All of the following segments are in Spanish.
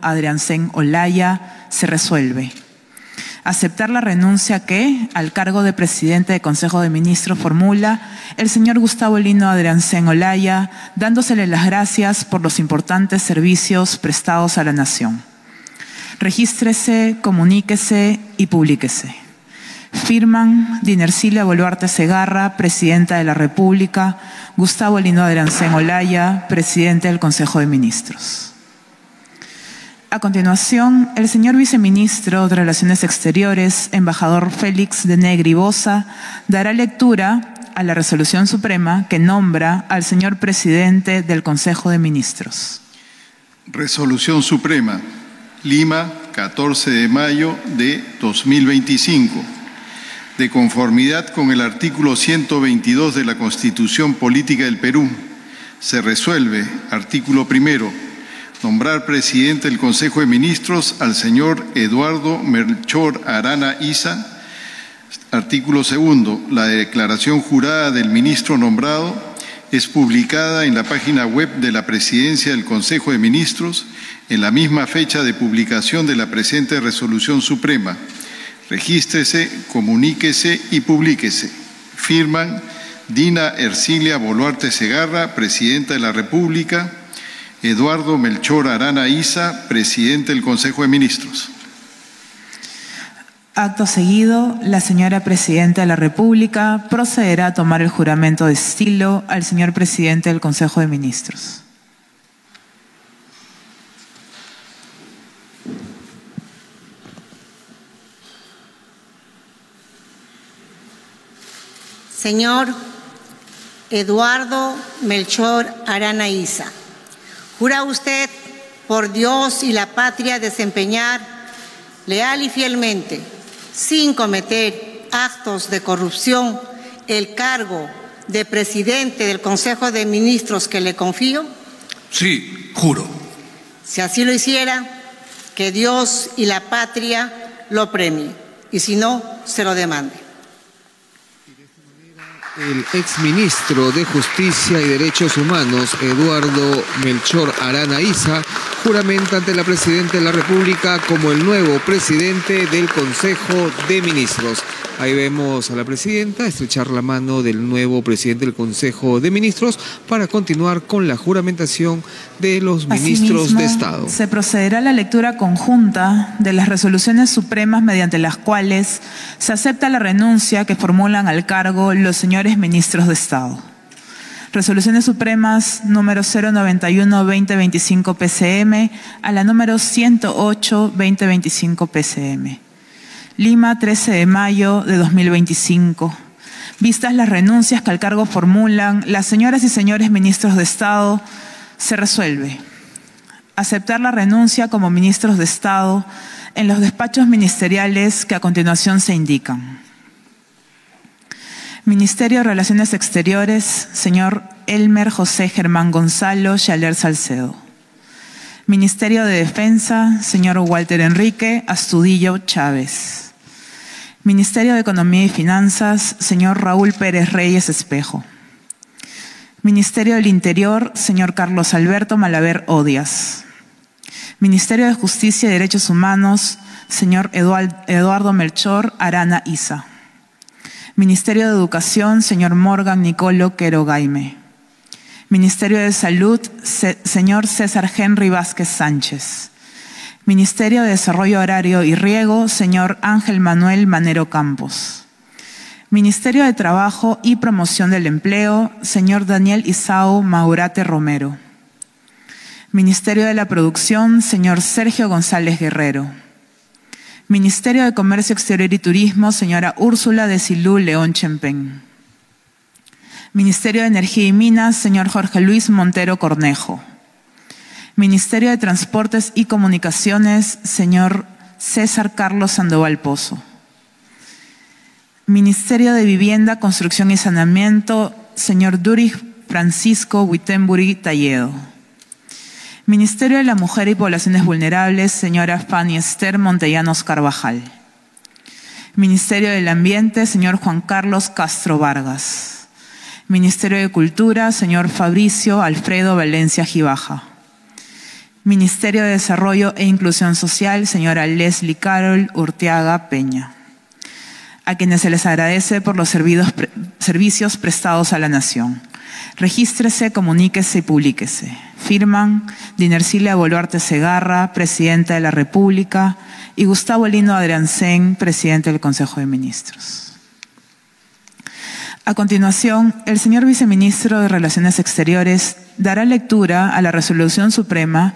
Adriancén Olaya se resuelve. Aceptar la renuncia que, al cargo de presidente del Consejo de Ministros, formula el señor Gustavo Lino Adriancén Olaya, dándosele las gracias por los importantes servicios prestados a la nación. Regístrese, comuníquese y publíquese. Firman Dinercilia Boluarte Segarra, Presidenta de la República, Gustavo Lino Adriancén Olaya, Presidente del Consejo de Ministros. A continuación, el señor Viceministro de Relaciones Exteriores, embajador Félix de Negri Boza, dará lectura a la Resolución Suprema que nombra al señor Presidente del Consejo de Ministros. Resolución Suprema, Lima, 14 de mayo de 2025. De conformidad con el artículo 122 de la Constitución Política del Perú, se resuelve, artículo primero, nombrar presidente del Consejo de Ministros al señor Eduardo Melchor Arana Isa. Artículo segundo, la declaración jurada del ministro nombrado es publicada en la página web de la Presidencia del Consejo de Ministros en la misma fecha de publicación de la presente Resolución Suprema. Regístrese, comuníquese y publíquese. Firman Dina Ercilia Boluarte Segarra, Presidenta de la República, Eduardo Melchor Arana Isa, Presidente del Consejo de Ministros. Acto seguido, la señora Presidenta de la República procederá a tomar el juramento de estilo al señor Presidente del Consejo de Ministros. Señor Eduardo Melchor Arana Isa, ¿jura usted por Dios y la patria desempeñar leal y fielmente, sin cometer actos de corrupción, el cargo de presidente del Consejo de Ministros que le confío? Sí, juro. Si así lo hiciera, que Dios y la patria lo premien, y si no, se lo demande. El exministro de Justicia y Derechos Humanos, Eduardo Melchor Arana Isa, juramenta ante la Presidenta de la República como el nuevo presidente del Consejo de Ministros. Ahí vemos a la Presidenta estrechar la mano del nuevo presidente del Consejo de Ministros para continuar con la juramentación de los ministros de Estado. Se procederá a la lectura conjunta de las resoluciones supremas mediante las cuales se acepta la renuncia que formulan al cargo los señores ministros de Estado. Resoluciones supremas número 091-2025 PCM a la número 108-2025 PCM. Lima, 13 de mayo de 2025. Vistas las renuncias que al cargo formulan las señoras y señores ministros de Estado, se resuelve aceptar la renuncia como ministros de Estado en los despachos ministeriales que a continuación se indican. Ministerio de Relaciones Exteriores, señor Elmer José Germán Gonzalo Chaler Salcedo. Ministerio de Defensa, señor Walter Enrique Astudillo Chávez. Ministerio de Economía y Finanzas, señor Raúl Pérez Reyes Espejo. Ministerio del Interior, señor Carlos Alberto Malaver Odias. Ministerio de Justicia y Derechos Humanos, señor Eduardo Melchor Arana Isa. Ministerio de Educación, señor Morgan Nicolo Quero Gaime. Ministerio de Salud, señor César Henry Vázquez Sánchez. Ministerio de Desarrollo Agrario y Riego, señor Ángel Manuel Manero Campos. Ministerio de Trabajo y Promoción del Empleo, señor Daniel Isao Maurate Romero. Ministerio de la Producción, señor Sergio González Guerrero. Ministerio de Comercio Exterior y Turismo, señora Úrsula de Silú León Chempén. Ministerio de Energía y Minas, señor Jorge Luis Montero Cornejo. Ministerio de Transportes y Comunicaciones, señor César Carlos Sandoval Pozo. Ministerio de Vivienda, Construcción y Saneamiento, señor Durich Francisco Wittenbury Talledo. Ministerio de la Mujer y Poblaciones Vulnerables, señora Fanny Esther Montellanos Carvajal. Ministerio del Ambiente, señor Juan Carlos Castro Vargas. Ministerio de Cultura, señor Fabricio Alfredo Valencia Gibaja. Ministerio de Desarrollo e Inclusión Social, señora Leslie Carol Urteaga Peña, a quienes se les agradece por los servicios prestados a la Nación. Regístrese, comuníquese y publíquese. Firman Dinercilia Boluarte Segarra, Presidenta de la República, y Gustavo Lino Adriancén, Presidente del Consejo de Ministros. A continuación, el señor Viceministro de Relaciones Exteriores dará lectura a la Resolución Suprema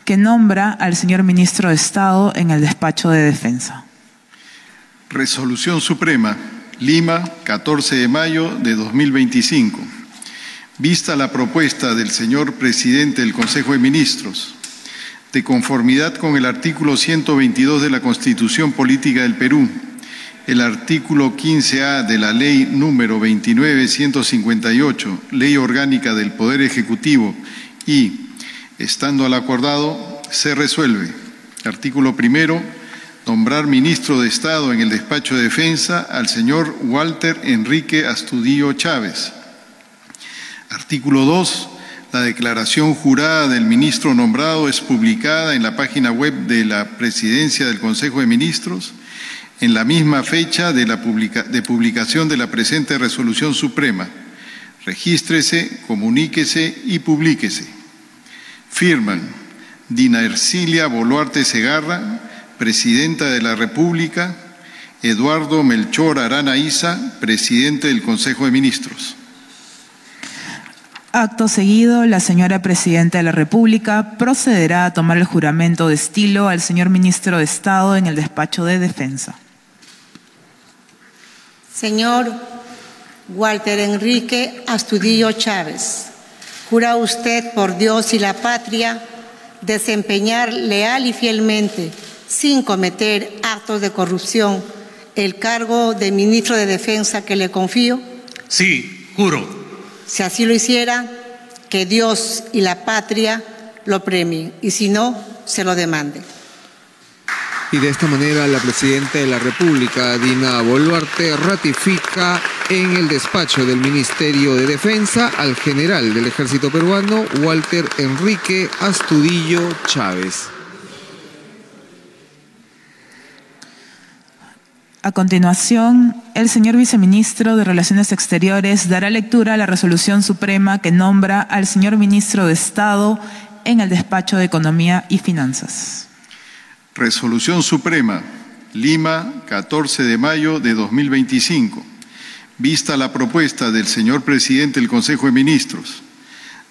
que nombra al señor Ministro de Estado en el Despacho de Defensa. Resolución Suprema, Lima, 14 de mayo de 2025. Vista la propuesta del señor Presidente del Consejo de Ministros, de conformidad con el artículo 122 de la Constitución Política del Perú, el artículo 15A de la Ley número 29.158, Ley Orgánica del Poder Ejecutivo, y, estando al acordado, se resuelve. Artículo primero, nombrar Ministro de Estado en el Despacho de Defensa al señor Walter Enrique Astudillo Chávez. Artículo 2. La declaración jurada del ministro nombrado es publicada en la página web de la Presidencia del Consejo de Ministros en la misma fecha de publicación de la presente Resolución Suprema. Regístrese, comuníquese y publíquese. Firman Dina Ercilia Boluarte Segarra, Presidenta de la República, Eduardo Melchor Arana Isa, Presidente del Consejo de Ministros. Acto seguido, la señora Presidenta de la República procederá a tomar el juramento de estilo al señor Ministro de Estado en el Despacho de Defensa. Señor Walter Enrique Astudillo Chávez, ¿jura usted por Dios y la patria desempeñar leal y fielmente, sin cometer actos de corrupción, el cargo de Ministro de Defensa que le confío? Sí, juro. Si así lo hiciera, que Dios y la patria lo premien, y si no, se lo demande. Y de esta manera la Presidenta de la República, Dina Boluarte, ratifica en el despacho del Ministerio de Defensa al general del Ejército Peruano, Walter Enrique Astudillo Chávez. A continuación, el señor Viceministro de Relaciones Exteriores dará lectura a la Resolución Suprema que nombra al señor Ministro de Estado en el Despacho de Economía y Finanzas. Resolución Suprema, Lima, 14 de mayo de 2025. Vista la propuesta del señor Presidente del Consejo de Ministros,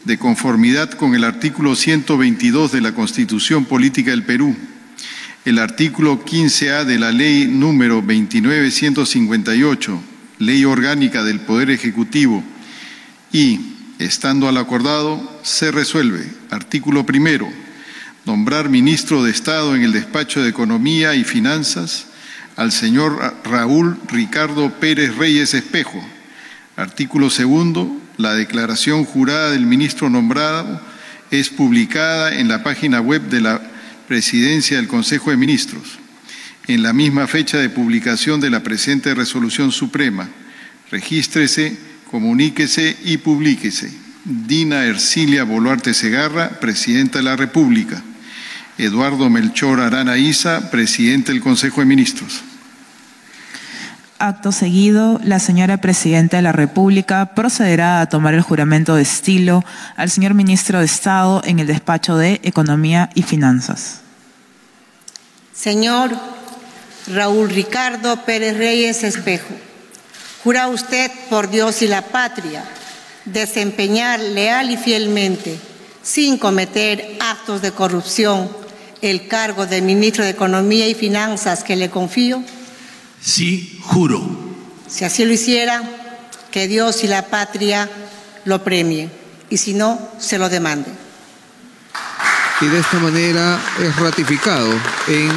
de conformidad con el artículo 122 de la Constitución Política del Perú, el artículo 15A de la Ley número 29.158, Ley Orgánica del Poder Ejecutivo, y, estando al acordado, se resuelve. Artículo primero, nombrar Ministro de Estado en el Despacho de Economía y Finanzas al señor Raúl Ricardo Pérez Reyes Espejo. Artículo segundo, la declaración jurada del ministro nombrado es publicada en la página web de la Presidencia del Consejo de Ministros, en la misma fecha de publicación de la presente Resolución Suprema. Regístrese, comuníquese y publíquese. Dina Ercilia Boluarte Segarra, Presidenta de la República. Eduardo Melchor Arana Isa, Presidente del Consejo de Ministros. Acto seguido, la señora Presidenta de la República procederá a tomar el juramento de estilo al señor Ministro de Estado en el Despacho de Economía y Finanzas. Señor Raúl Ricardo Pérez Reyes Espejo, ¿jura usted por Dios y la patria desempeñar leal y fielmente, sin cometer actos de corrupción, el cargo de Ministro de Economía y Finanzas que le confío? Sí, juro. Si así lo hiciera, que Dios y la patria lo premien, y si no, se lo demande. Y de esta manera es ratificado en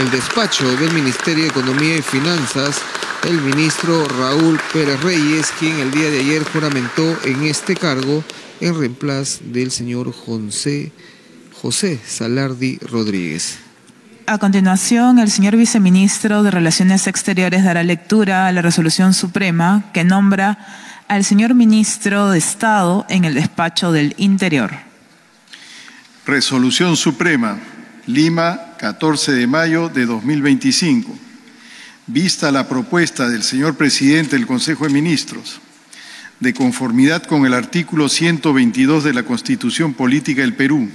el despacho del Ministerio de Economía y Finanzas el ministro Raúl Pérez Reyes, quien el día de ayer juramentó en este cargo en reemplazo del señor José Salardi Rodríguez. A continuación, el señor Viceministro de Relaciones Exteriores dará lectura a la Resolución Suprema que nombra al señor Ministro de Estado en el Despacho del Interior. Resolución Suprema, Lima, 14 de mayo de 2025. Vista la propuesta del señor presidente del Consejo de Ministros, de conformidad con el artículo 122 de la Constitución Política del Perú,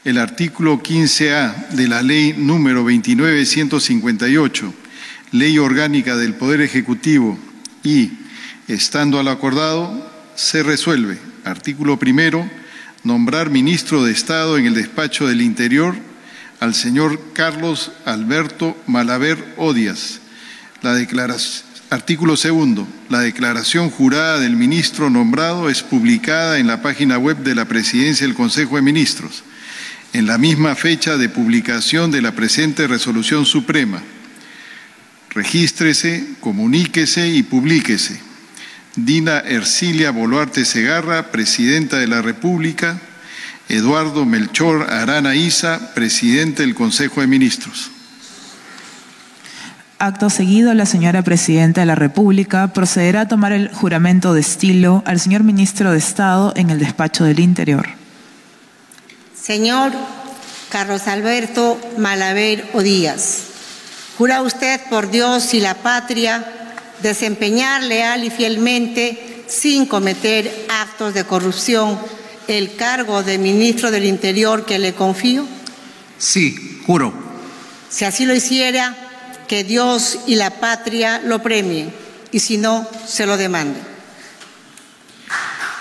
el artículo 15A de la Ley número 29.158, Ley Orgánica del Poder Ejecutivo, y, estando a lo acordado, se resuelve. Artículo primero, nombrar ministro de Estado en el Despacho del Interior al señor Carlos Alberto Malaver Odias. Artículo segundo, la declaración jurada del ministro nombrado es publicada en la página web de la Presidencia del Consejo de Ministros, en la misma fecha de publicación de la presente Resolución Suprema. Regístrese, comuníquese y publíquese. Dina Ercilia Boluarte Segarra, Presidenta de la República. Eduardo Melchor Arana Isa, Presidente del Consejo de Ministros. Acto seguido, la señora Presidenta de la República procederá a tomar el juramento de estilo al señor Ministro de Estado en el Despacho del Interior. Señor Carlos Alberto Malaver Odías, ¿jura usted por Dios y la patria desempeñar leal y fielmente, sin cometer actos de corrupción, el cargo de Ministro del Interior que le confío? Sí, juro. Si así lo hiciera, que Dios y la patria lo premien, y si no, se lo demande.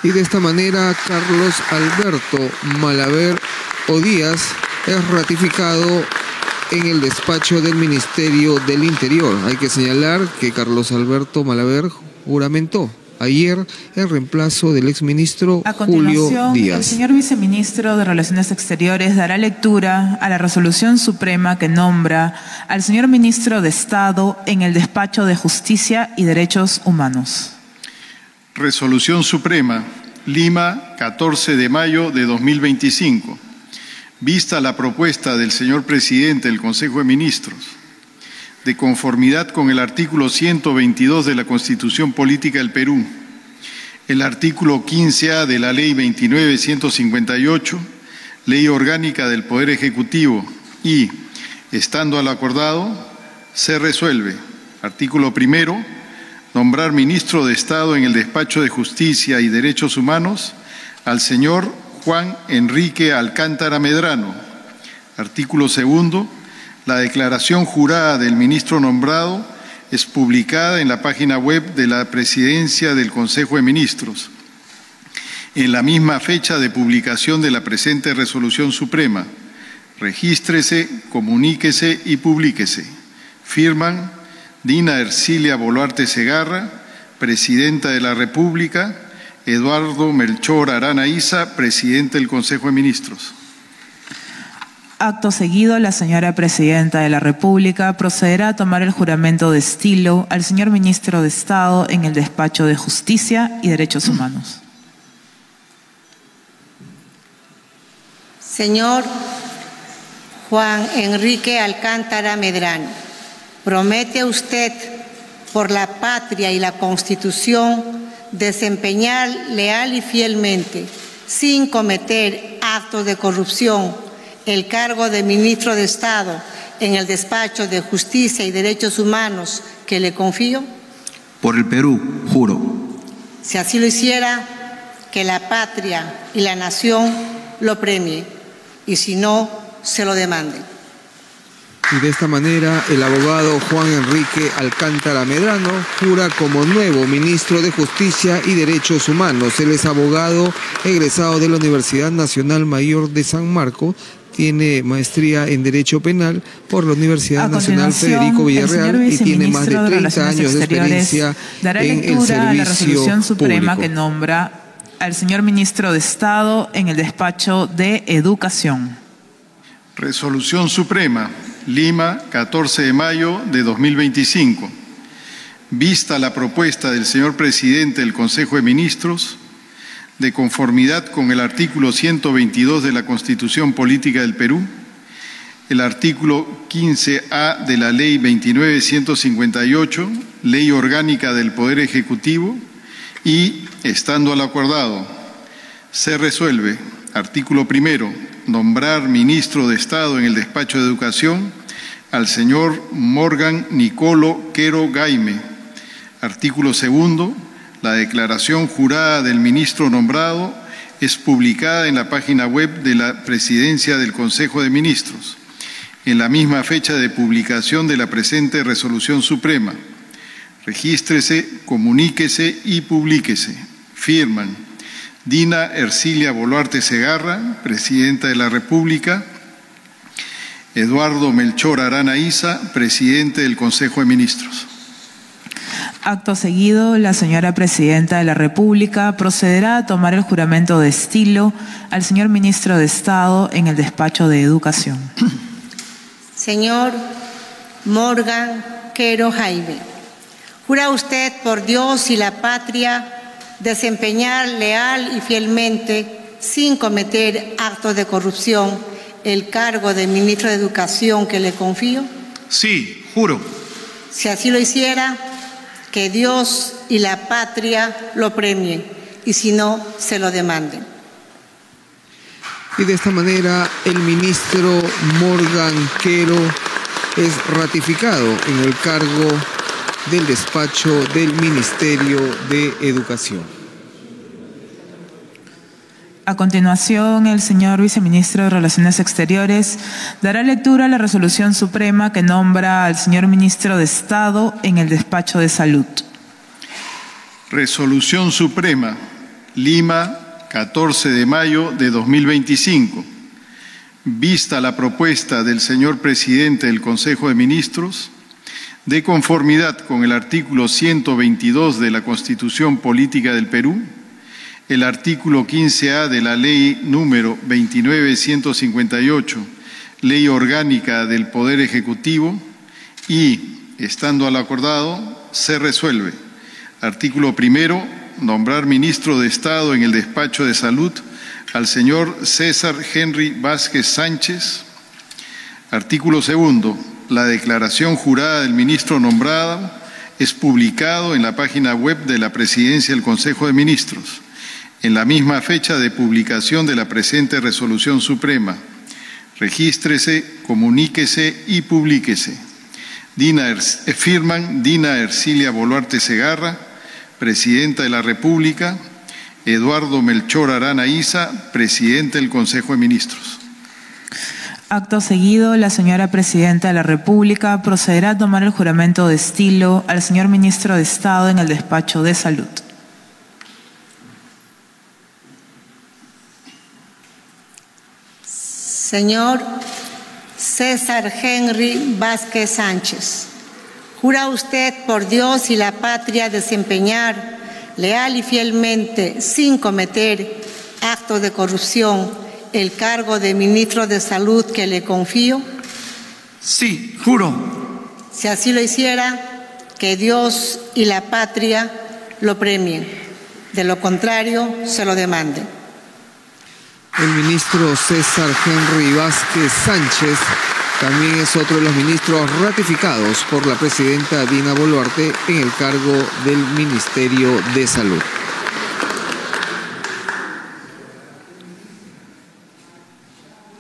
Y de esta manera, Carlos Alberto Malaver Odías es ratificado en el despacho del Ministerio del Interior. Hay que señalar que Carlos Alberto Malaver juramentó ayer en reemplazo del exministro Julio Díaz. El señor viceministro de Relaciones Exteriores dará lectura a la Resolución Suprema que nombra al señor ministro de Estado en el Despacho de Justicia y Derechos Humanos. Resolución Suprema, Lima, 14 de mayo de 2025. Vista la propuesta del señor presidente del Consejo de Ministros, de conformidad con el artículo 122 de la Constitución Política del Perú, el artículo 15A de la Ley 29.158, Ley Orgánica del Poder Ejecutivo, y, estando a lo acordado, se resuelve. Artículo primero, nombrar ministro de Estado en el Despacho de Justicia y Derechos Humanos al señor Juan Enrique Alcántara Medrano. Artículo segundo, la declaración jurada del ministro nombrado es publicada en la página web de la Presidencia del Consejo de Ministros, en la misma fecha de publicación de la presente Resolución Suprema. Regístrese, comuníquese y publíquese. Firman Dina Ercilia Boluarte Segarra, Presidenta de la República. Eduardo Melchor Arana Isa, Presidente del Consejo de Ministros. Acto seguido, la señora Presidenta de la República procederá a tomar el juramento de estilo al señor Ministro de Estado en el Despacho de Justicia y Derechos Humanos. Señor Juan Enrique Alcántara Medrano, ¿promete usted por la patria y la Constitución desempeñar leal y fielmente, sin cometer actos de corrupción, el cargo de Ministro de Estado en el Despacho de Justicia y Derechos Humanos que le confío? Por el Perú, juro. Si así lo hiciera, que la patria y la nación lo premie, y si no, se lo demande. Y de esta manera, el abogado Juan Enrique Alcántara Medrano jura como nuevo ministro de Justicia y Derechos Humanos. Él es abogado egresado de la Universidad Nacional Mayor de San Marcos. Tiene maestría en Derecho Penal por la Universidad Nacional Federico Villarreal y tiene más de 30 años de experiencia en el servicio a la Resolución Suprema público. que nombra al señor Ministro de Estado en el Despacho de Educación. Resolución Suprema, Lima, 14 de mayo de 2025. Vista la propuesta del señor presidente del Consejo de Ministros, de conformidad con el artículo 122 de la Constitución Política del Perú, el artículo 15A de la Ley 29.158, Ley Orgánica del Poder Ejecutivo, y, estando al acordado, se resuelve. Artículo primero, nombrar ministro de Estado en el despacho de Educación al señor Morgan Nicolo Quero Gaime. Artículo 2. La declaración jurada del ministro nombrado es publicada en la página web de la Presidencia del Consejo de Ministros, en la misma fecha de publicación de la presente resolución suprema. Regístrese, comuníquese y publíquese. Firman Dina Ercilia Boluarte Segarra, Presidenta de la República; Eduardo Melchor Arana Isa, Presidente del Consejo de Ministros. Acto seguido, la señora Presidenta de la República procederá a tomar el juramento de estilo al señor Ministro de Estado en el despacho de Educación. Señor Morgan Quero Jaime, ¿jura usted por Dios y la patria desempeñar leal y fielmente, sin cometer actos de corrupción, el cargo de Ministro de Educación que le confío? Sí, juro. Si así lo hiciera, que Dios y la patria lo premien, y si no, se lo demanden. Y de esta manera el ministro Morgan Quero es ratificado en el cargo del despacho del Ministerio de Educación. A continuación, el señor Viceministro de Relaciones Exteriores dará lectura a la resolución suprema que nombra al señor Ministro de Estado en el despacho de Salud. Resolución Suprema, Lima, 14 de mayo de 2025. Vista la propuesta del señor Presidente del Consejo de Ministros, de conformidad con el artículo 122 de la Constitución Política del Perú, el artículo 15A de la Ley número 29.158, Ley Orgánica del Poder Ejecutivo, y, estando al acordado, se resuelve. Artículo 1. Nombrar ministro de Estado en el despacho de Salud al señor César Henry Vázquez Sánchez. Artículo 2. La declaración jurada del ministro nombrado es publicado en la página web de la Presidencia del Consejo de Ministros, en la misma fecha de publicación de la presente resolución suprema. Regístrese, comuníquese y publíquese. Firman Dina Ercilia Boluarte Segarra, Presidenta de la República; Eduardo Melchor Arana Isa, Presidente del Consejo de Ministros. Acto seguido, la señora Presidenta de la República procederá a tomar el juramento de estilo al señor Ministro de Estado en el despacho de Salud. Señor César Henry Vázquez Sánchez, ¿jura usted por Dios y la patria desempeñar leal y fielmente, sin cometer actos de corrupción, el cargo de Ministro de Salud que le confío? Sí, juro. Si así lo hiciera, que Dios y la patria lo premien. De lo contrario, se lo demanden. El ministro César Henry Vázquez Sánchez también es otro de los ministros ratificados por la presidenta Dina Boluarte en el cargo del Ministerio de Salud.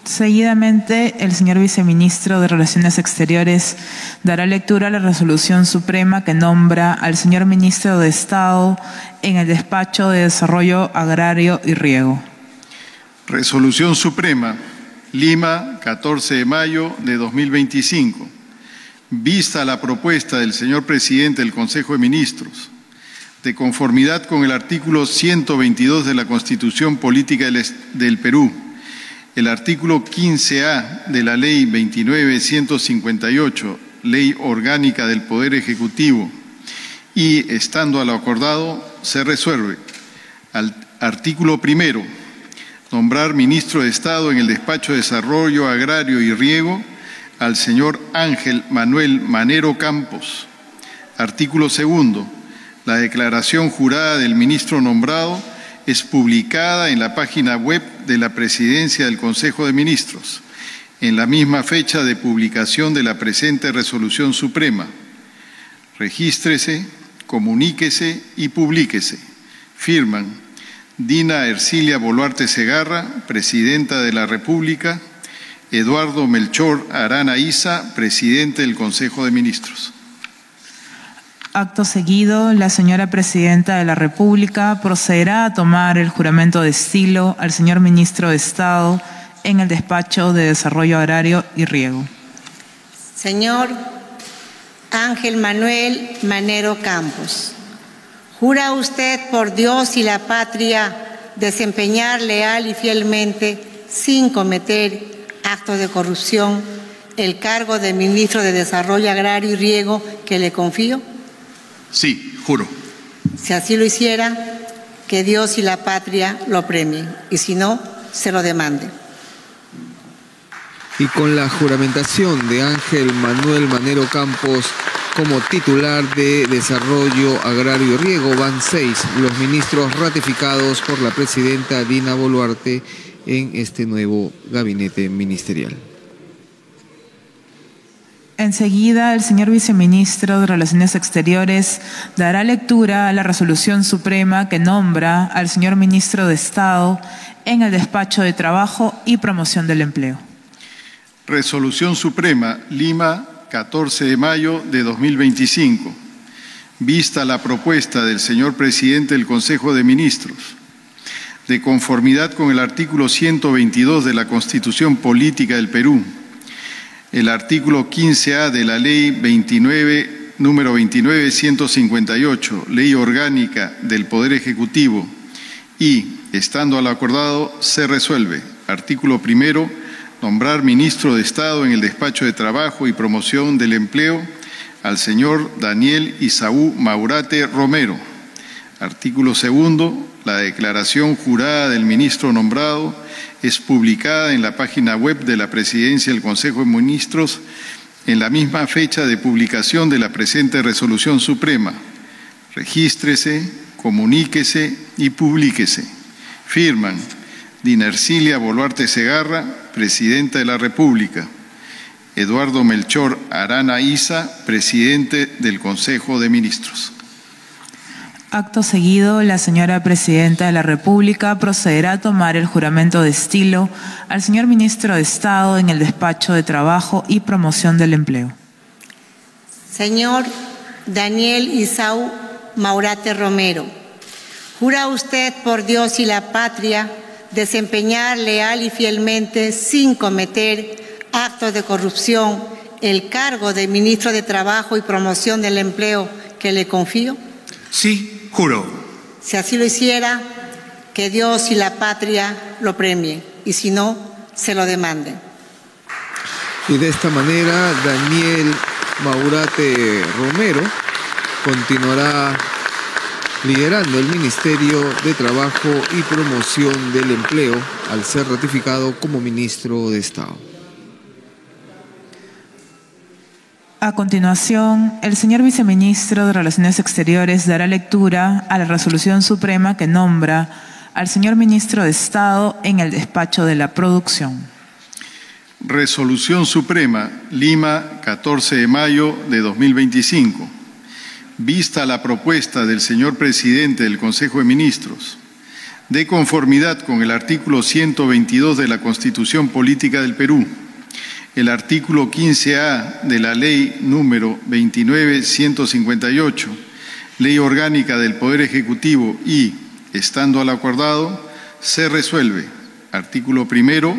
Seguidamente, el señor Viceministro de Relaciones Exteriores dará lectura a la resolución suprema que nombra al señor Ministro de Estado en el despacho de Desarrollo Agrario y Riego. Resolución Suprema, Lima, 14 de mayo de 2025. Vista la propuesta del señor Presidente del Consejo de Ministros, de conformidad con el artículo 122 de la Constitución Política del Perú, el artículo 15A de la Ley 29.158, Ley Orgánica del Poder Ejecutivo, y, estando a lo acordado, se resuelve. Artículo 1. Nombrar ministro de Estado en el despacho de Desarrollo Agrario y Riego al señor Ángel Manuel Manero Campos. Artículo 2. La declaración jurada del ministro nombrado es publicada en la página web de la Presidencia del Consejo de Ministros, en la misma fecha de publicación de la presente resolución suprema. Regístrese, comuníquese y publíquese. Firman Dina Ercilia Boluarte Segarra, Presidenta de la República. Eduardo Melchor Arana Isa, Presidente del Consejo de Ministros. Acto seguido, la señora Presidenta de la República procederá a tomar el juramento de estilo al señor Ministro de Estado en el Despacho de Desarrollo Agrario y Riego. Señor Ángel Manuel Manero Campos, ¿jura usted por Dios y la patria desempeñar leal y fielmente, sin cometer actos de corrupción, el cargo de Ministro de Desarrollo Agrario y Riego que le confío? Sí, juro. Si así lo hiciera, que Dios y la patria lo premien, y si no, se lo demande. Y con la juramentación de Ángel Manuel Manero Campos como titular de Desarrollo Agrario y Riego, van 6 los ministros ratificados por la Presidenta Dina Boluarte en este nuevo gabinete ministerial. Enseguida, el señor Viceministro de Relaciones Exteriores dará lectura a la Resolución Suprema que nombra al señor Ministro de Estado en el Despacho de Trabajo y Promoción del Empleo. Resolución Suprema, Lima, 14 de mayo de 2025. Vista la propuesta del señor Presidente del Consejo de Ministros, de conformidad con el artículo 122 de la Constitución Política del Perú, el artículo 15A de la Ley número 29.158, Ley Orgánica del Poder Ejecutivo, y, estando a lo acordado, se resuelve. Artículo primero, nombrar Ministro de Estado en el Despacho de Trabajo y Promoción del Empleo al señor Daniel Isaú Maurate Romero. Artículo segundo, la declaración jurada del ministro nombrado es publicada en la página web de la Presidencia del Consejo de Ministros en la misma fecha de publicación de la presente Resolución Suprema. Regístrese, comuníquese y publíquese. Firman Dina Ercilia Boluarte Segarra, Presidenta de la República. Eduardo Melchor Arana Isa, Presidente del Consejo de Ministros. Acto seguido, la señora Presidenta de la República procederá a tomar el juramento de estilo al señor Ministro de Estado en el Despacho de Trabajo y Promoción del Empleo. Señor Daniel Isaú Maurate Romero, ¿jura usted por Dios y la patria desempeñar leal y fielmente, sin cometer actos de corrupción, el cargo de Ministro de Trabajo y Promoción del Empleo que le confío? Sí, juro. Si así lo hiciera, que Dios y la patria lo premien, y si no, se lo demanden. Y de esta manera, Daniel Maurate Romero continuará liderando el Ministerio de Trabajo y Promoción del Empleo al ser ratificado como Ministro de Estado. A continuación, el señor Viceministro de Relaciones Exteriores dará lectura a la Resolución Suprema que nombra al señor Ministro de Estado en el Despacho de la Producción. Resolución Suprema, Lima, 14 de mayo de 2025. Vista la propuesta del señor Presidente del Consejo de Ministros, de conformidad con el artículo 122 de la Constitución Política del Perú, el artículo 15A de la Ley número 29.158, Ley Orgánica del Poder Ejecutivo y, estando al acordado, se resuelve. Artículo primero,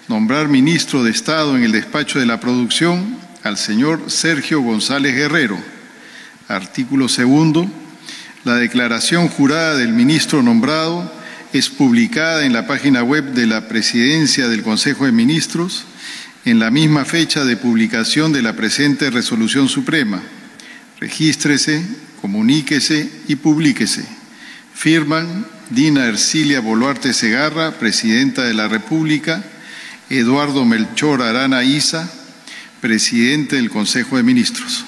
nombrar Ministro de Estado en el Despacho de la Producción al señor Sergio González Guerrero. Artículo segundo, la declaración jurada del ministro nombrado es publicada en la página web de la Presidencia del Consejo de Ministros en la misma fecha de publicación de la presente Resolución Suprema. Regístrese, comuníquese y publíquese. Firman Dina Ercilia Boluarte Segarra, Presidenta de la República, Eduardo Melchor Arana Isa, Presidente del Consejo de Ministros.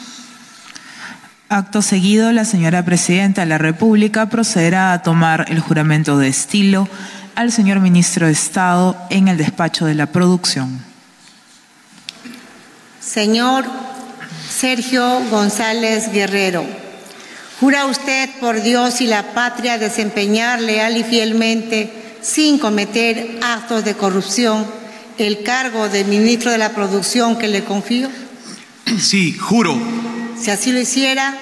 Acto seguido, la señora Presidenta de la República procederá a tomar el juramento de estilo al señor Ministro de Estado en el Despacho de la Producción. Señor Sergio González Guerrero, ¿Jura usted por Dios y la patria desempeñar leal y fielmente, sin cometer actos de corrupción, el cargo de ministro de la Producción que le confío? Sí, juro. Si así lo hiciera,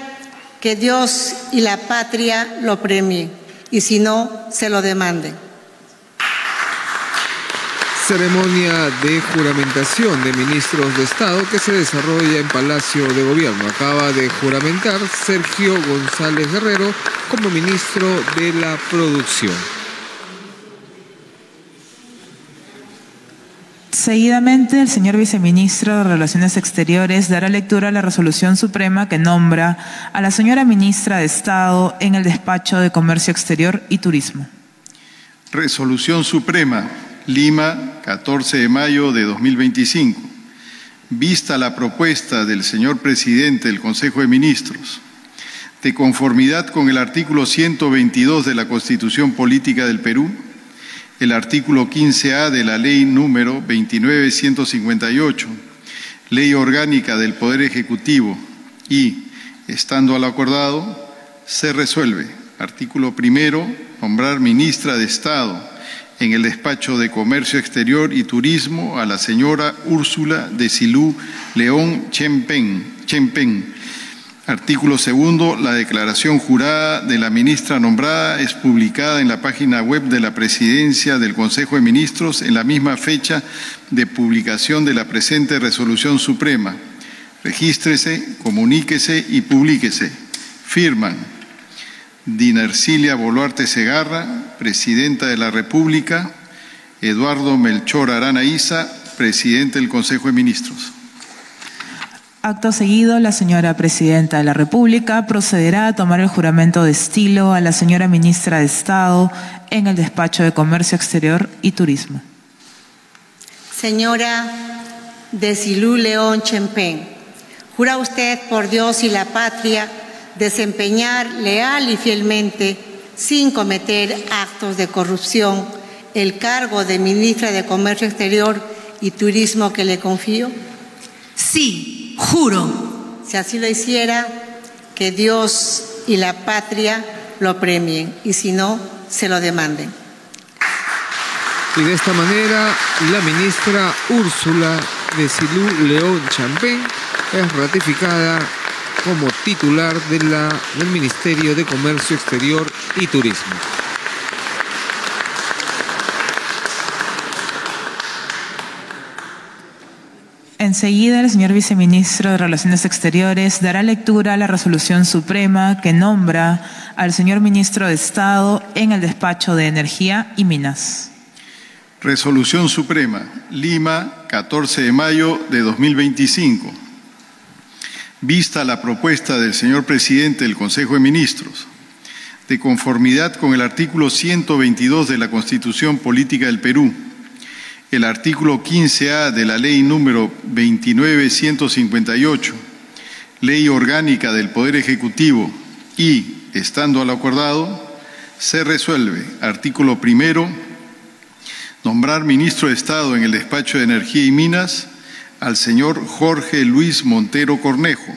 que Dios y la patria lo premien, y si no, se lo demanden. Ceremonia de juramentación de ministros de Estado que se desarrolla en Palacio de Gobierno. Acaba de juramentar Sergio González Guerrero como ministro de la Producción. Seguidamente, el señor viceministro de Relaciones Exteriores dará lectura a la resolución suprema que nombra a la señora ministra de Estado en el despacho de Comercio Exterior y Turismo. Resolución Suprema, Lima, 14 de mayo de 2025. Vista la propuesta del señor presidente del Consejo de Ministros, de conformidad con el artículo 122 de la Constitución Política del Perú, el artículo 15A de la Ley número 29.158, Ley Orgánica del Poder Ejecutivo y, estando a lo acordado, se resuelve. Artículo primero, nombrar ministra de Estado en el despacho de Comercio Exterior y Turismo a la señora Úrsula Desilu León Chempen. Artículo segundo, la declaración jurada de la ministra nombrada es publicada en la página web de la Presidencia del Consejo de Ministros en la misma fecha de publicación de la presente resolución suprema. Regístrese, comuníquese y publíquese. Firman Dina Ercilia Boluarte Segarra, Presidenta de la República, Eduardo Melchor Arana Issa, Presidente del Consejo de Ministros. Acto seguido, la señora Presidenta de la República procederá a tomar el juramento de estilo a la señora Ministra de Estado en el despacho de Comercio Exterior y Turismo. Señora Desilu León Chempen, ¿jura usted por Dios y la patria desempeñar leal y fielmente, sin cometer actos de corrupción, el cargo de ministra de Comercio Exterior y Turismo que le confío? Sí, juro. Si así lo hiciera, que Dios y la patria lo premien, y si no, se lo demanden. Y de esta manera, la ministra Úrsula Desilu León Chempen es ratificada como titular del Ministerio de Comercio Exterior y Turismo. Enseguida, el señor viceministro de Relaciones Exteriores dará lectura a la resolución suprema que nombra al señor ministro de Estado en el despacho de Energía y Minas. Resolución Suprema, Lima, 14 de mayo de 2025. Vista la propuesta del señor presidente del Consejo de Ministros, de conformidad con el artículo 122 de la Constitución Política del Perú, el artículo 15A de la Ley número 29.158, Ley Orgánica del Poder Ejecutivo y, estando a lo acordado, se resuelve. Artículo primero, nombrar ministro de Estado en el despacho de Energía y Minas al señor Jorge Luis Montero Cornejo.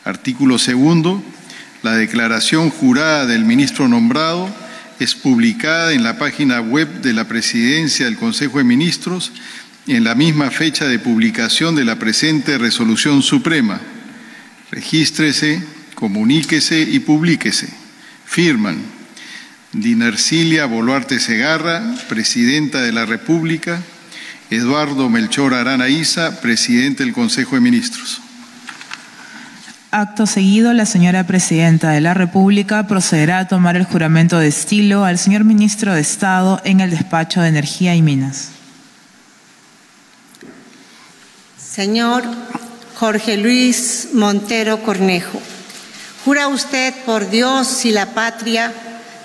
Artículo segundo, la declaración jurada del ministro nombrado es publicada en la página web de la Presidencia del Consejo de Ministros en la misma fecha de publicación de la presente resolución suprema. Regístrese, comuníquese y publíquese. Firman Dina Ercilia Boluarte Segarra, Presidenta de la República, Eduardo Melchor Arana Issa, Presidente del Consejo de Ministros. Acto seguido, la señora Presidenta de la República procederá a tomar el juramento de estilo al señor Ministro de Estado en el despacho de Energía y Minas. Señor Jorge Luis Montero Cornejo, ¿jura usted por Dios y la patria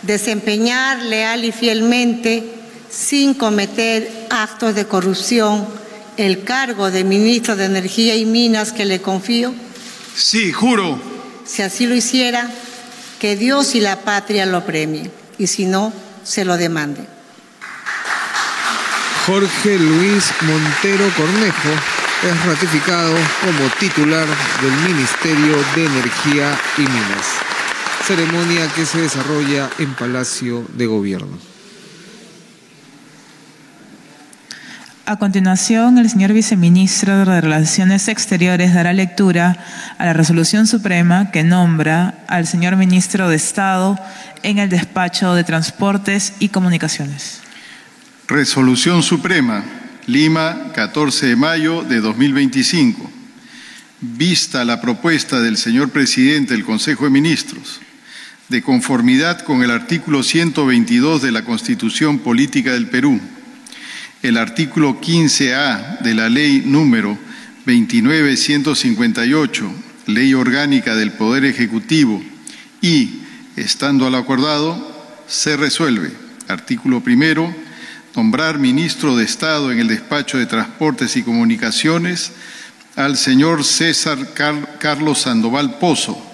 desempeñar leal y fielmente, sin cometer actos de corrupción, el cargo de ministro de Energía y Minas que le confío? Sí, juro. Si así lo hiciera, que Dios y la patria lo premien, y si no, se lo demanden. Jorge Luis Montero Cornejo es ratificado como titular del Ministerio de Energía y Minas. ceremonia que se desarrolla en Palacio de Gobierno. A continuación, el señor viceministro de Relaciones Exteriores dará lectura a la resolución suprema que nombra al señor ministro de Estado en el despacho de Transportes y Comunicaciones. Resolución Suprema, Lima, 14 de mayo de 2025. Vista la propuesta del señor presidente del Consejo de Ministros, de conformidad con el artículo 122 de la Constitución Política del Perú, el artículo 15A de la Ley número 29.158, Ley Orgánica del Poder Ejecutivo, y, estando a lo acordado, se resuelve. Artículo primero, nombrar ministro de Estado en el despacho de Transportes y Comunicaciones al señor César Carlos Sandoval Pozo.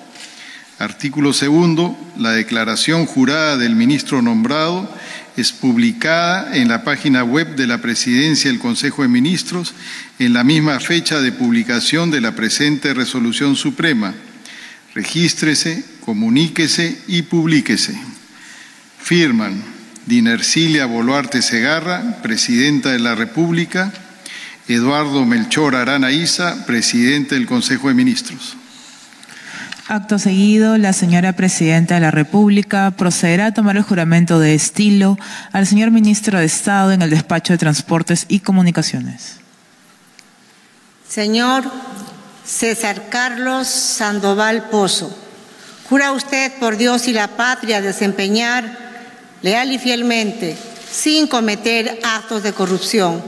Artículo segundo, la declaración jurada del ministro nombrado es publicada en la página web de la Presidencia del Consejo de Ministros en la misma fecha de publicación de la presente resolución suprema. Regístrese, comuníquese y publíquese. Firman Dinercilia Boluarte Segarra, Presidenta de la República; Eduardo Melchor Arana Isa, Presidente del Consejo de Ministros. Acto seguido, la señora Presidenta de la República procederá a tomar el juramento de estilo al señor Ministro de Estado en el despacho de Transportes y Comunicaciones. Señor César Carlos Sandoval Pozo, ¿jura usted por Dios y la patria desempeñar leal y fielmente, sin cometer actos de corrupción,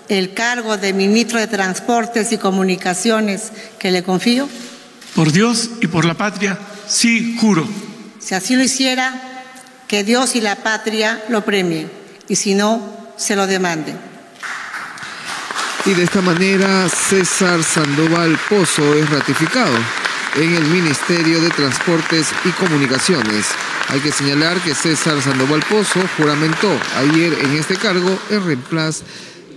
el cargo de Ministro de Transportes y Comunicaciones que le confío? Por Dios y por la patria, sí, juro. Si así lo hiciera, que Dios y la patria lo premien, y si no, se lo demanden. Y de esta manera, César Sandoval Pozo es ratificado en el Ministerio de Transportes y Comunicaciones. Hay que señalar que César Sandoval Pozo juramentó ayer en este cargo en reemplazo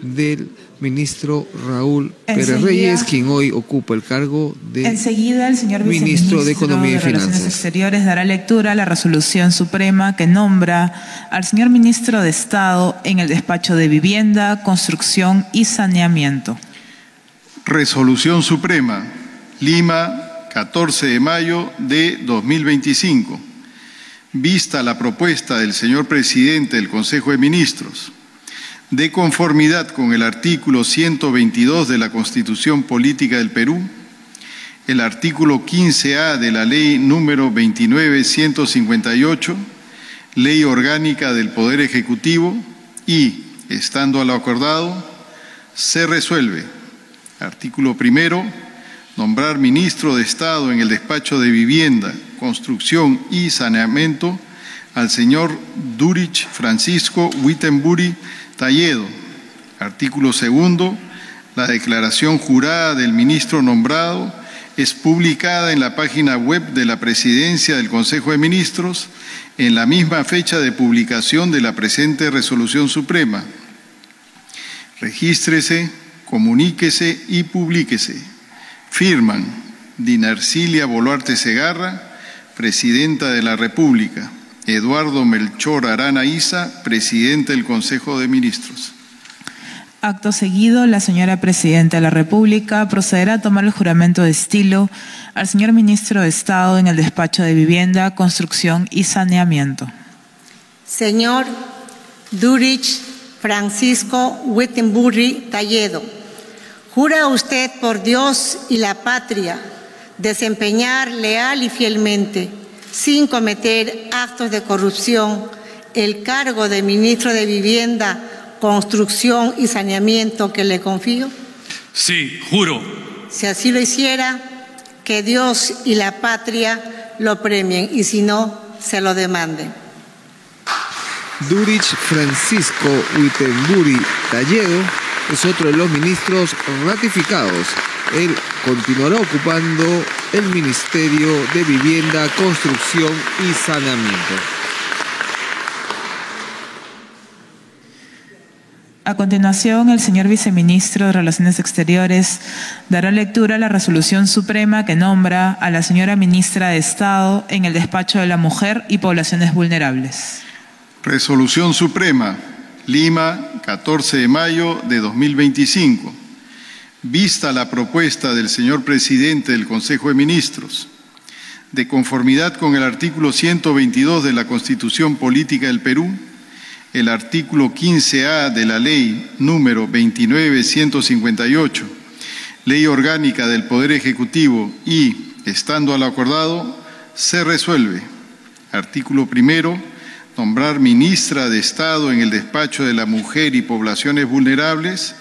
del ministro Raúl Pérez Reyes, quien hoy ocupa el cargo de enseguida el señor ministro de Economía y Relaciones Finanzas. Exteriores dará lectura a la resolución suprema que nombra al señor ministro de Estado en el despacho de Vivienda, Construcción y Saneamiento. Resolución Suprema, Lima, 14 de mayo de 2025. Vista la propuesta del señor presidente del Consejo de Ministros, de conformidad con el artículo 122 de la Constitución Política del Perú, el artículo 15A de la Ley número 29.158, Ley Orgánica del Poder Ejecutivo, y, estando a lo acordado, se resuelve. Artículo primero, nombrar ministro de Estado en el despacho de Vivienda, Construcción y Saneamiento al señor Durich Francisco Wittenbury Talledo. Artículo segundo, la declaración jurada del ministro nombrado es publicada en la página web de la Presidencia del Consejo de Ministros en la misma fecha de publicación de la presente resolución suprema. Regístrese, comuníquese y publíquese. Firman Dinercilia Boluarte Segarra, Presidenta de la República; Eduardo Melchor Arana Isa, Presidente del Consejo de Ministros. Acto seguido, la señora Presidenta de la República procederá a tomar el juramento de estilo al señor Ministro de Estado en el despacho de Vivienda, Construcción y Saneamiento. Señor Durich Francisco Wittenbury Talledo, ¿jura usted por Dios y la patria desempeñar leal y fielmente, sin cometer actos de corrupción, el cargo de Ministro de Vivienda, Construcción y Saneamiento que le confío? Sí, juro. Si así lo hiciera, que Dios y la patria lo premien, y si no, se lo demanden. Durich Francisco Wittenbury Talledo es otro de los ministros ratificados. Él continuará ocupando el Ministerio de Vivienda, Construcción y Saneamiento. A continuación, el señor viceministro de Relaciones Exteriores dará lectura a la resolución suprema que nombra a la señora ministra de Estado en el despacho de la Mujer y Poblaciones Vulnerables. Resolución Suprema, Lima, 14 de mayo de 2025. Vista la propuesta del señor presidente del Consejo de Ministros, de conformidad con el artículo 122 de la Constitución Política del Perú, el artículo 15A de la Ley número 29.158, Ley Orgánica del Poder Ejecutivo y, estando a lo acordado, se resuelve. Artículo primero, nombrar ministra de Estado en el despacho de la Mujer y Poblaciones Vulnerables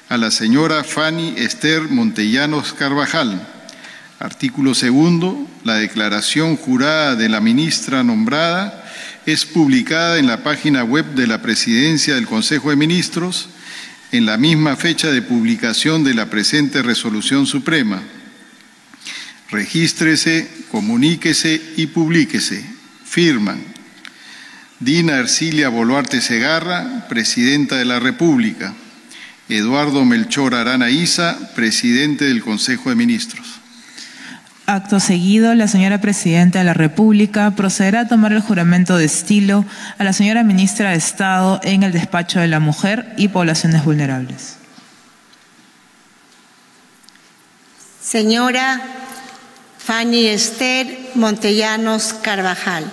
a la señora Fanny Esther Montellanos Carvajal. Artículo segundo, la declaración jurada de la ministra nombrada es publicada en la página web de la Presidencia del Consejo de Ministros en la misma fecha de publicación de la presente resolución suprema. Regístrese, comuníquese y publíquese. Firman: Dina Ercilia Boluarte Segarra, Presidenta de la República. Eduardo Melchor Arana Isa, Presidente del Consejo de Ministros. Acto seguido, la señora Presidenta de la República procederá a tomar el juramento de estilo a la señora Ministra de Estado en el despacho de la Mujer y Poblaciones Vulnerables. Señora Fanny Esther Montellanos Carvajal,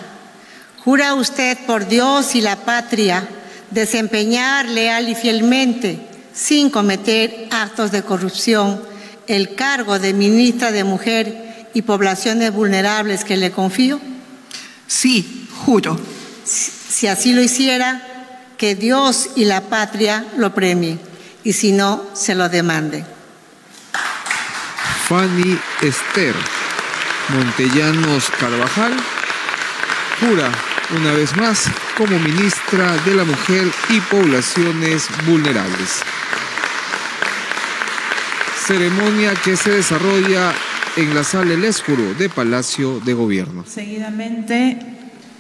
¿jura usted por Dios y la patria desempeñar leal y fielmente, sin cometer actos de corrupción, el cargo de Ministra de Mujer y Poblaciones Vulnerables que le confío? Sí, juro. Si así lo hiciera, que Dios y la patria lo premien, y si no, se lo demande. Fanny Esther Montellanos Carvajal jura una vez más como ministra de la Mujer y Poblaciones Vulnerables. Ceremonia que se desarrolla en la sala El Escuro de Palacio de Gobierno. Seguidamente,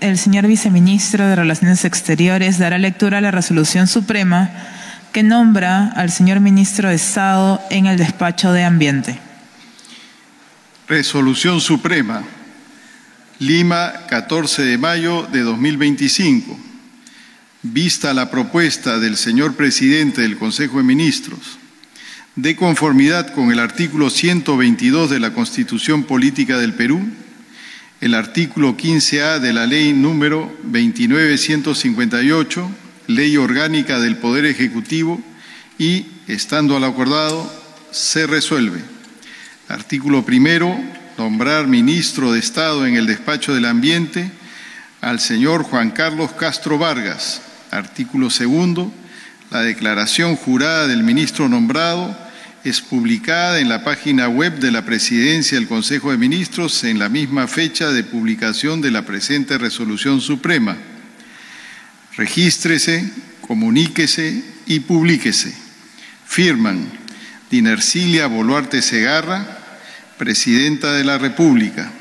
el señor viceministro de Relaciones Exteriores dará lectura a la resolución suprema que nombra al señor ministro de Estado en el despacho de Ambiente. Resolución Suprema, Lima, 14 de mayo de 2025. Vista la propuesta del señor presidente del Consejo de Ministros, de conformidad con el artículo 122 de la Constitución Política del Perú, el artículo 15A de la Ley número 29.158, Ley Orgánica del Poder Ejecutivo y, estando a lo acordado, se resuelve. Artículo primero, nombrar ministro de Estado en el despacho del Ambiente al señor Juan Carlos Castro Vargas. Artículo segundo, la declaración jurada del ministro nombrado es publicada en la página web de la Presidencia del Consejo de Ministros en la misma fecha de publicación de la presente resolución suprema. Regístrese, comuníquese y publíquese. Firman: Dina Ercilia Boluarte Segarra, Presidenta de la República.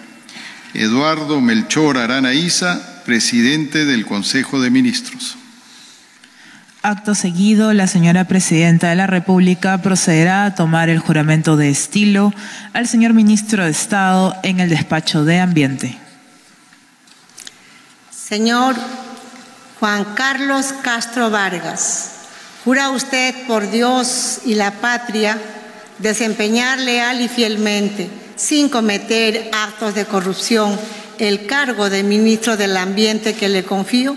Eduardo Melchor Arana Isa, Presidente del Consejo de Ministros. Acto seguido, la señora Presidenta de la República procederá a tomar el juramento de estilo al señor ministro de Estado en el despacho de Ambiente. Señor Juan Carlos Castro Vargas, ¿jura usted por Dios y la patria desempeñar leal y fielmente, sin cometer actos de corrupción, el cargo de ministro del Ambiente que le confío?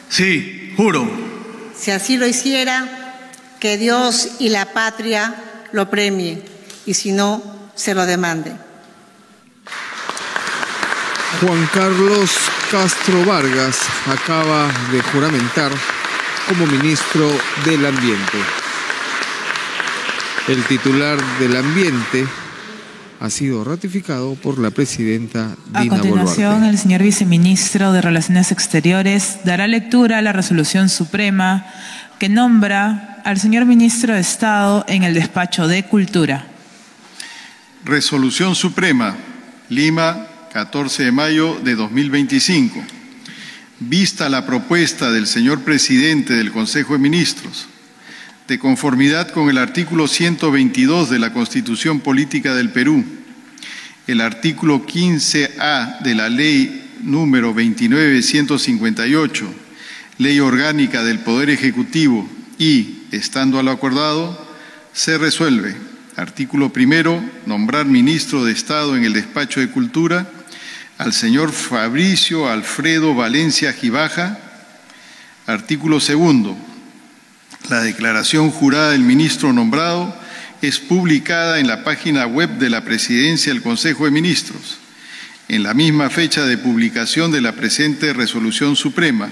Sí, juro. Si así lo hiciera, que Dios y la patria lo premien, y si no, se lo demande. Juan Carlos Castro Vargas acaba de juramentar como ministro del Ambiente. El titular del Ambiente ha sido ratificado por la presidenta Dina A continuación, Boluarte. el señor viceministro de Relaciones Exteriores dará lectura a la resolución suprema que nombra al señor ministro de Estado en el despacho de Cultura. Resolución Suprema, Lima, 14 de mayo de 2025. Vista la propuesta del señor presidente del Consejo de Ministros, de conformidad con el artículo 122 de la Constitución Política del Perú, el artículo 15A de la Ley número 29158, Ley Orgánica del Poder Ejecutivo y, estando a lo acordado, se resuelve. Artículo primero, nombrar ministro de Estado en el Despacho de Cultura al señor Fabricio Alfredo Valencia Gibaja. Artículo segundo, la declaración jurada del ministro nombrado es publicada en la página web de la Presidencia del Consejo de Ministros, en la misma fecha de publicación de la presente Resolución Suprema.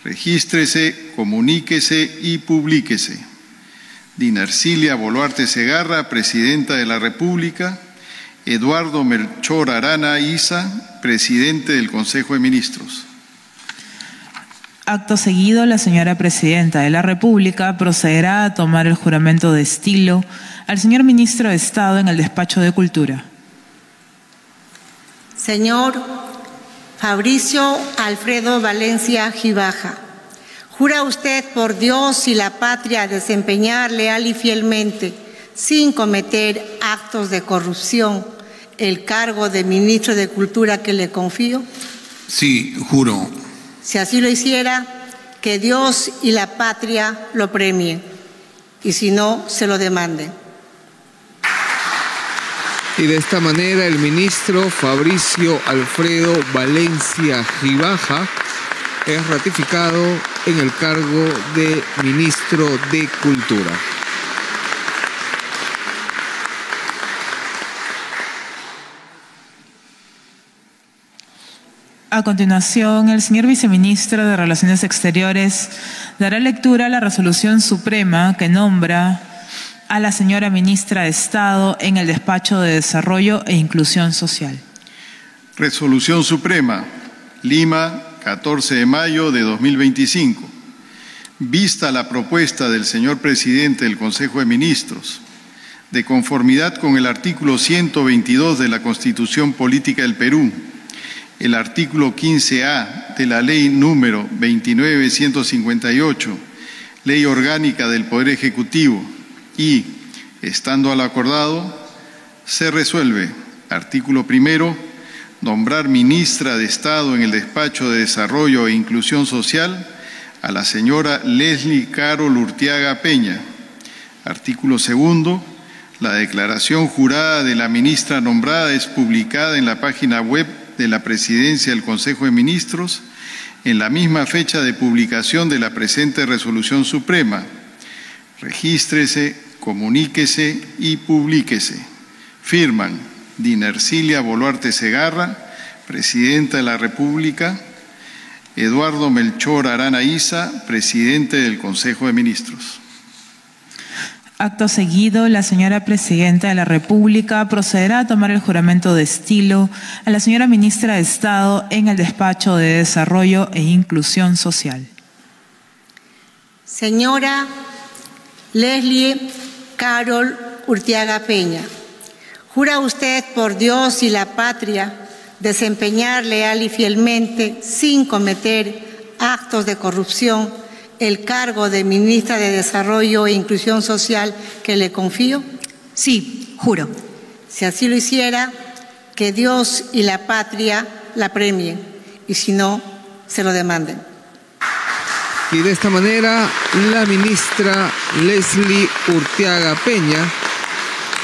Regístrese, comuníquese y publíquese. Dina Ercilia Boluarte Segarra, Presidenta de la República. Eduardo Melchor Arana Isa, Presidente del Consejo de Ministros. Acto seguido, la señora Presidenta de la República procederá a tomar el juramento de estilo al señor Ministro de Estado en el Despacho de Cultura. Señor Fabricio Alfredo Valencia Gibaja, ¿jura usted por Dios y la patria desempeñar leal y fielmente, sin cometer actos de corrupción, el cargo de Ministro de Cultura que le confío? Sí, juro. Si así lo hiciera, que Dios y la patria lo premien, y si no, se lo demanden. Y de esta manera el ministro Fabricio Alfredo Valencia Gibaja es ratificado en el cargo de Ministro de Cultura. A continuación, el señor Viceministro de Relaciones Exteriores dará lectura a la Resolución Suprema que nombra a la señora Ministra de Estado en el Despacho de Desarrollo e Inclusión Social. Resolución Suprema, Lima, 14 de mayo de 2025. Vista la propuesta del señor Presidente del Consejo de Ministros, de conformidad con el artículo 122 de la Constitución Política del Perú, el artículo 15A de la Ley número 29158, Ley Orgánica del Poder Ejecutivo y, estando a lo acordado, se resuelve. Artículo primero, nombrar ministra de Estado en el Despacho de Desarrollo e Inclusión Social a la señora Leslie Carol Urtiaga Peña. Artículo segundo, la declaración jurada de la ministra nombrada es publicada en la página web de la Presidencia del Consejo de Ministros en la misma fecha de publicación de la presente Resolución Suprema. Regístrese, comuníquese y publíquese. Firman Dina Ercilia Boluarte Segarra, Presidenta de la República, Eduardo Melchor Arana Isa, Presidente del Consejo de Ministros. Acto seguido, la señora Presidenta de la República procederá a tomar el juramento de estilo a la señora Ministra de Estado en el Despacho de Desarrollo e Inclusión Social. Señora Leslie Carol Urtiaga Peña, ¿jura usted por Dios y la patria desempeñar leal y fielmente, sin cometer actos de corrupción, el cargo de Ministra de Desarrollo e Inclusión Social que le confío? Sí, juro. Si así lo hiciera, que Dios y la patria la premien, y si no, se lo demanden. Y de esta manera, la ministra Leslie Urtiaga Peña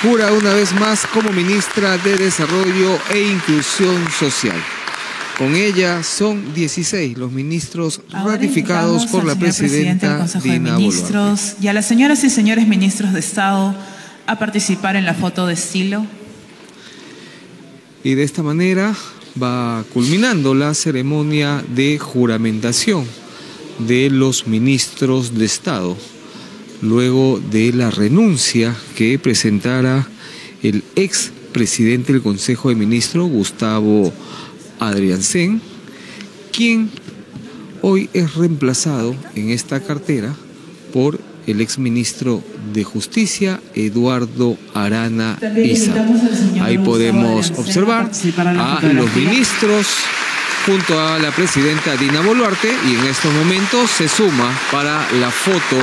jura una vez más como Ministra de Desarrollo e Inclusión Social. Con ella son 16 los ministros ratificados por la presidenta del Consejo de Dina Ministros Boluarte. y a las señoras y señores ministros de Estado a participar en la foto de estilo. Y de esta manera va culminando la ceremonia de juramentación de los ministros de Estado, luego de la renuncia que presentara el ex presidente del Consejo de Ministros, Gustavo Adriancén, quien hoy es reemplazado en esta cartera por el exministro de Justicia, Eduardo Arana Isa. Ahí podemos observar a los ministros junto a la presidenta Dina Boluarte, y en estos momentos se suma para la foto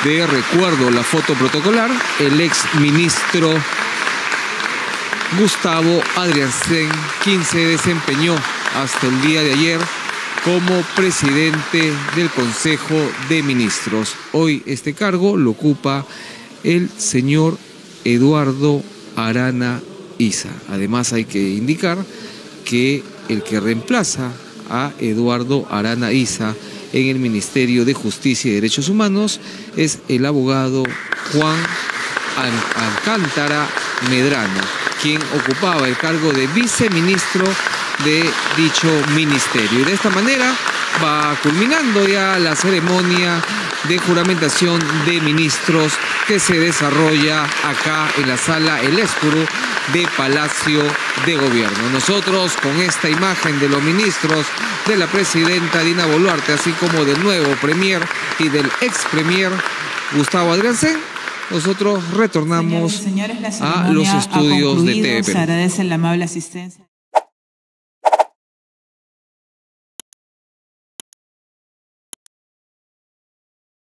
De recuerdo a la foto protocolar, el ex ministro Gustavo Adriansen, quien se desempeñó hasta el día de ayer como presidente del Consejo de Ministros. Hoy este cargo lo ocupa el señor Eduardo Arana Issa. Además hay que indicar que el que reemplaza a Eduardo Arana Issa en el Ministerio de Justicia y Derechos Humanos es el abogado Juan Alcántara Medrano, quien ocupaba el cargo de viceministro de dicho ministerio. Y de esta manera va culminando ya la ceremonia de juramentación de ministros que se desarrolla acá en la sala El Espuru de Palacio de Gobierno. Nosotros, con esta imagen de los ministros, de la presidenta Dina Boluarte, así como del nuevo premier y del ex premier Gustavo Adriansen, nosotros retornamos señores, a los estudios de TV Perú. Se agradece la amable asistencia.